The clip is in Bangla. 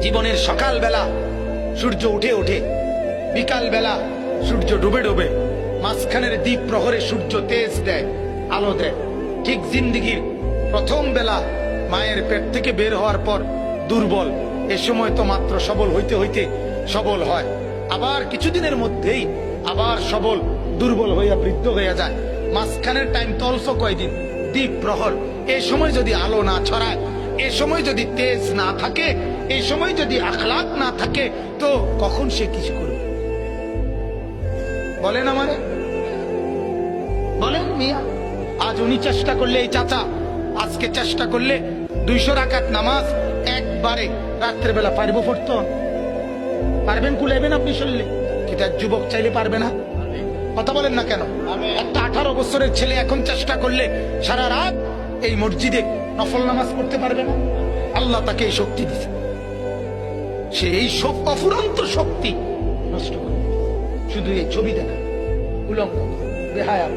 জীবনের সকালবেলা সূর্য উঠে ওঠে, বিকালবেলা সূর্য ডুবে ডুবে, মাঝখানের দ্বীপ প্রহরে সূর্য তেজ দেয়, আলো দেয়। ঠিক জিন্দিগির প্রথম বেলা মায়ের পেট থেকে বের হওয়ার পর দুর্বল, এ সময় তো মাত্র সবল হইতে হইতে সবল হয়, আবার কিছুদিনের মধ্যেই আবার সবল, দুর্বল হইয়া বৃদ্ধ হইয়া যায়। মাঝখানের টাইম তো অল্প কয়দিন, দ্বীপ প্রহর। এই সময় যদি আলো না ছড়ায়, এই সময় যদি তেজ না থাকে, এই সময় যদি আখলাক না থাকে, তো কখন সে কিছু করবে? বলেন আমারে, বলেন মিয়া। আজ উনি চেষ্টা করলে, এই চাচা আজকে চেষ্টা করলে 200 রাকাত নামাজ একবারে রাত্রেবেলা পারবো পড়তে? পারবেন? কুলাইবেন আপনি শুনলে? কিটা যুবক চাইলে পারবে না? কথা বলেন না কেন? একটা 18 বছরের ছেলে এখন চেষ্টা করলে সারা রাত এই মসজিদে নফল নামাজ পড়তে পারবে না? আল্লাহ তাকে এই শক্তি দিছে, সে এই অফুরন্ত শক্তি নষ্ট করে শুধু এই ছবি দেখা, উলঙ্গ, বেহায়া।